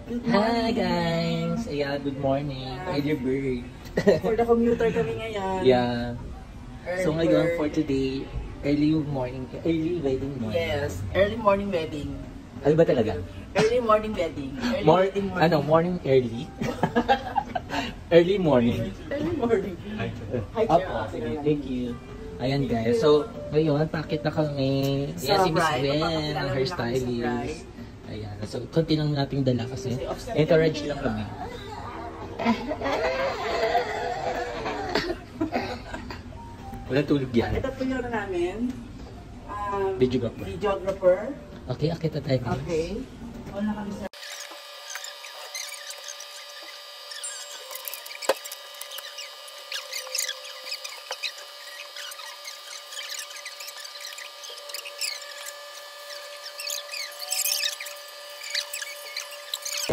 Hi guys! Ayan, good morning. Early bird. For the commuter kami ngayon. Yeah. Early So ngayon bird. for today, early wedding morning. Yes, early morning wedding. Ano ba talaga? Early morning wedding. Early wedding morning. Ano, morning early? Early morning. Early morning. Hi, Opo, sige, thank you. Ayan guys, so ngayon, pakit na kami. Yan si Miss Gwen, ang hairstylist. Ayan, so konti lang nating dala kasi encourage lang kami. Wala tulog yan. Ito po yung namin. Videographer. Videographer. Okay, akita tayo guys. Okay. Wala kami sa...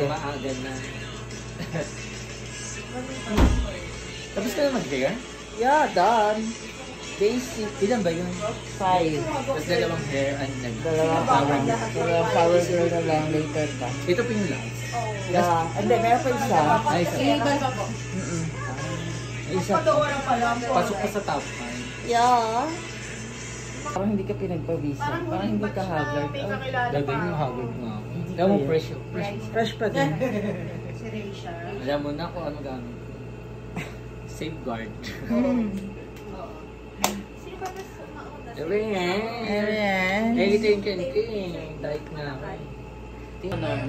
Maaga na. Tapos ka na mag-hair? Yeah, done. Basic. Ilan ba yun? 5. Tapos dalawang hair and Dalawang power girl na lang later pa. ito pa yung last. Yeah. And then, meron pa isa. Ay, isa. Isa. Pasok pa sa top 5. Yeah. Parang hindi ka pinagpawisan. Parang hindi ka haggard. Gagawin yung haggard nga. Alam mo, fresh. Fresh pa din. Alam mo na kung ano gamit. Safeguard. Sabi nga. Ayan. Ito yung like na.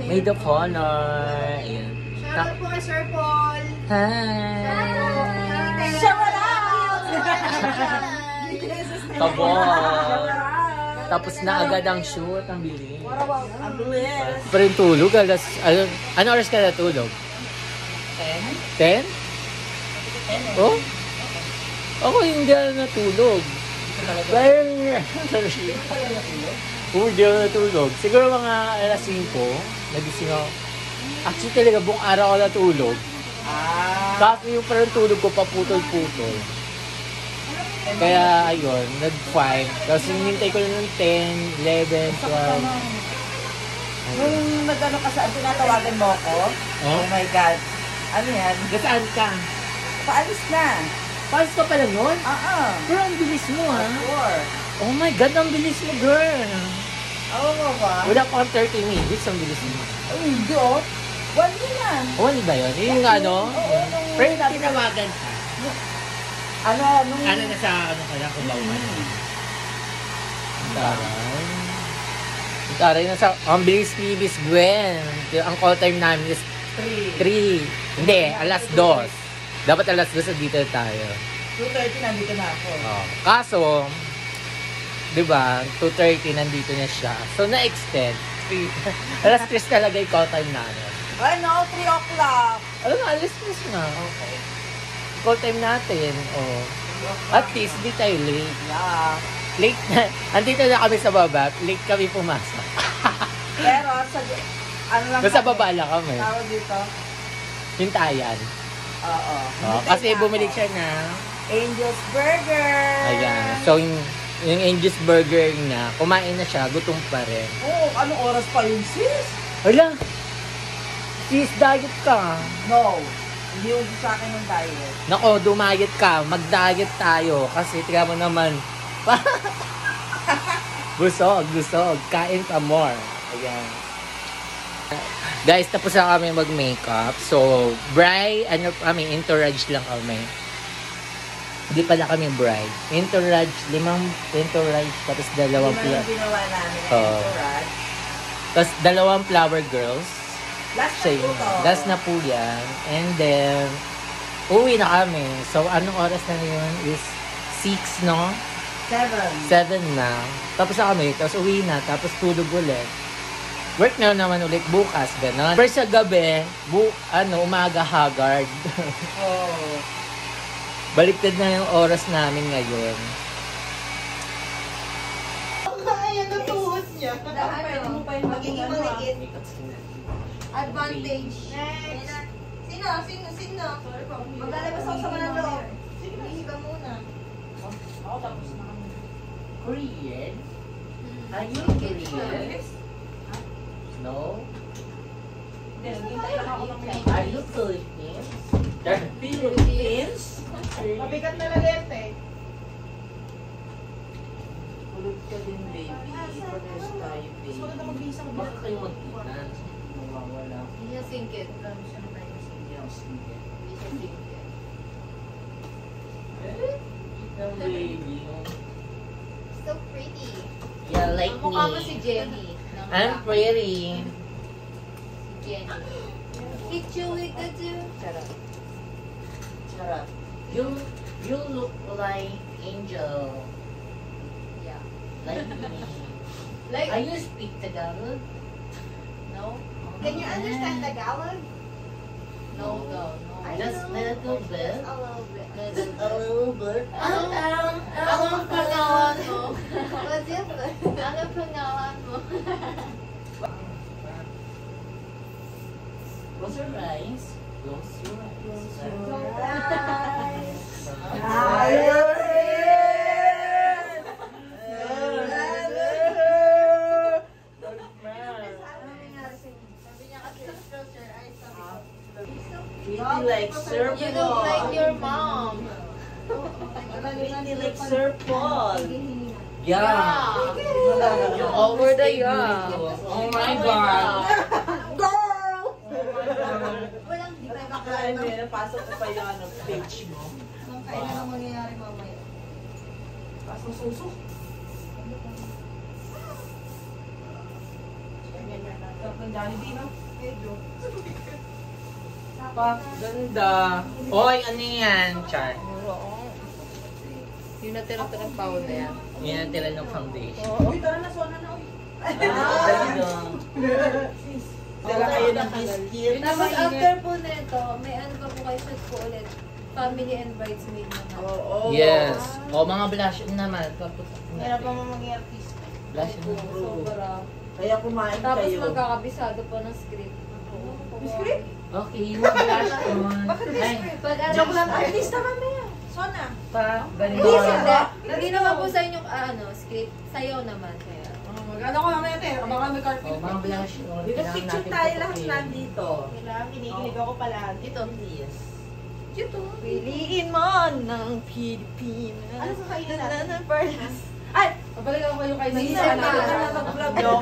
Made of honor. Ayan. Shoutout po kay Sir Paul. Hi! Shoutout! Kabon! Tapos na agad ang shoot, ang bilis. Ang bilis. Pero yung tulog, ano oras ka natulog? 10? 10? Oh? Ako hindi ako natulog. Dahil, hindi ako natulog. Siguro mga alas 5, nagising ako. Actually talaga, buong araw ako natulog. Kasi yung parang tulog ko paputol-putol. Kaya ayun, nag-5. Tapos hinintay ko lang ng 10, 11, 12. Nung nag-ano ka saan, tinatawagan mo ako? Oh my God. Ano yan? Gasaan ka? Paalis na. Paalis ka pala nun? Pero ang bilis mo ha? Oh my God, ang bilis mo girl. Oo mo ba? Wala pa 30 minutes, ang bilis mo. Ay, hindi oh. 1 din yan. Oh, ano ba yun? Yung ano? Pero yung tinawagan ka. Ano, nung... Ano na sa ano kaya kung bawa ka na? Taray. Taray na sa... Ang bilis ni Miss Gwen. Ang call time namin is 3. Hindi, alas 2. Dapat alas 2 dito tayo. 2:30 nandito na ako. Oh. Kaso, di ba, 2:30 nandito na siya. So, na-extend. Alas 3 talaga yung call time namin. Ano, 3 o'clock. Ano nga, alas 3 na. Okay. Call time natin. Oh. At least, di tayo late. Yeah. Late na. Andito na kami sa baba. Late kami pumasok. Pero, sa... Ano lang Basta baba lang kami. tawag dito? Hintayan. Oo. Oh, kasi bumili siya na. Angel's Burger. Ayan. So, yung Angel's Burger na, kumain na siya, gutom pa rin. Oo, anong oras pa yun, sis? Hala! Sis, diet ka. No. Hindi yung sa akin ng diet. Nako, dumayet ka. Mag-diet tayo. Kasi tingnan mo naman. Busog. Kain pa more. Ayan. Guys, tapos na kami mag-makeup. So, bride, entourage lang kami. Hindi pala kami bride. Entourage, 5 entourage, tapos 2 Yung ginawa namin na entourage. Tapos 2 flower girls. Last na po to. Last na po yan. And then, uwi na kami. So, anong oras na yun is 6, no? 7 na. Tapos na kami. Tapos uwi na. Tapos tulog ulit. Work na naman ulit bukas. Ganon. Pero sa gabi, umaga haggard. Oh. Baliktad na yung oras namin ngayon. Kaya na tuhod niya. Pwede mo pa yung magiging malikit. Advantage. Sino? Maglalabas ako sa mga loob. Sige ka muna. Ako tapos na kami. Korean? Are you Korean? No? Are you Philippines? They're Philippines? Mabigat na lalete. Tulog ka din, baby. Pares tayo, baby. Bakit kayo magkitan? Mawawala. Hindi siya singkit. Hindi siya singkit. Ikaw, baby. So pretty. Yeah, like Ang mukha mo me. si Jenny. I'm pretty. Si Jenny. Picture with the two. Charot. Charot. You look like Angel. Yeah. Like me. Like, Are you speak Tagalog? no? Can you understand Tagalog? No. Just little bit. A little bit. Just a little bit. Anong pangalan mo? What's your Anong pangalan mo? Close your eyes. Close your eyes. Sabi niya kasi close your eyes. Sabi ko, Pretty like Sir you look like Paul. your mom. Pretty like Sir Paul. Yeah. Yeah. Over the yeah. Oh my God. Walang di tayo Kakain mo yan, napasok ko pa yung ano, page mo. Kailan ang mangyayari mamaya? Pasok suso. Sarap ng Jollibee, no? Medyo. Ganda. Oy, ano yan, Char? Yung natira to ng powder. Yan ang tila ng foundation. Uy, tara na, sona na, uy. Dala kayo ng biscuit. Tapos after po nito, may ano pa po kayo shoot po ulit. Family and bridesmaid naman. Oo. Yes. O, mga blush naman. Meron pa mga artist. Blush na. Sobra. Kaya kumain Tapos kayo. magkakabisado po ng script. Script? Okay, yung mga blush on. Ay, Pag ano, Joke lang, artista kami yan. Sona. pa, Hindi, ganda. hindi naman po sa inyo script. Sayo naman. Kaya. Magano ko mamaya tayo, abangan may carpet. O, mga blush on. Dito Kailangan picture natin tayo pupukin. lahat nandito. Kailangan kinikilig ako pala. Ito. Yes. Ito. Piliin mo ng Pilipinas. Ano sa kainan natin? Ay! Pabalikan ko yung kay May Sisa. isa Nakita pa. na nag-vlog yun.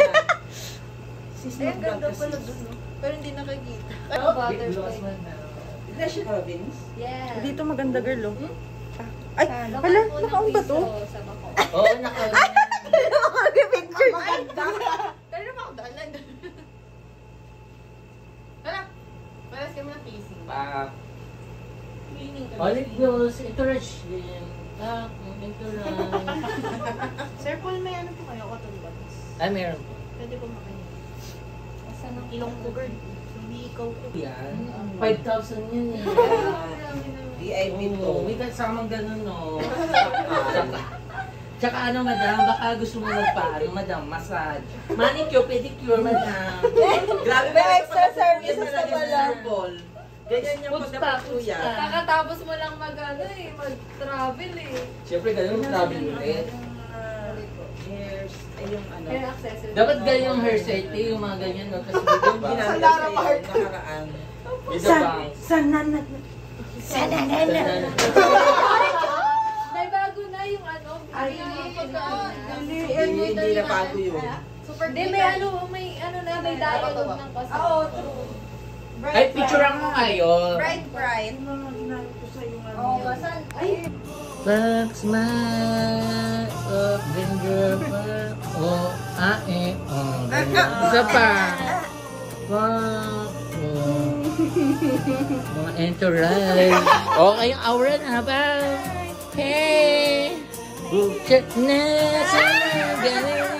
Sis Ay, ang nag-vlog ganda kasi. pala dun. Pero hindi nakikita. Big Butterfly. gloss man na. Flash Robins. Yeah. Dito maganda girl, oh. Ay, hala, nakaon ba to? Sa bako. Oo, naka- Picture. Pero makadalan. Hala. Paras kami ng facing. Pa. Olive gloss, ito rush din. Ito lang. Sir Paul, may ano po kayo? Cotton buds. Ay, meron po. Pwede po makain. Asan ang Ilong ko, girl. Hindi ikaw ko. Yan. 5,000 yun eh. VIP to. Oo, may kasamang ganun, no? Tsaka ano, madam, baka gusto mo magpaano, madam, massage. Manicure, pedicure, madam. Grabe May ba? extra services Yan talaga na pala. Sir Paul. Ganyan yung Food spa, pagdapat food kuya. spa. Kakatapos mo lang mag-travel eh. Siyempre, ganun travel ulit. Hairs, ay yung ano. Hair accessories. Dapat ganyan yung hair set, yung mga ganyan, no? Kasi yung Yung ba? ginamit sa'yo, nakaraan. With the bangs. Sana na. May bago na yung ano. Hindi na bago yun. Super Hindi, may ano na, may dialogue ng kasi. Oo, true. Ay, picturean mo kayo. Bright. Ano nga ginamit ko sa yung ano. Oo, basan. Ay, Bugs my up ginger oh isa pa mga entourage okay ang aura na ba hey buket na sana galing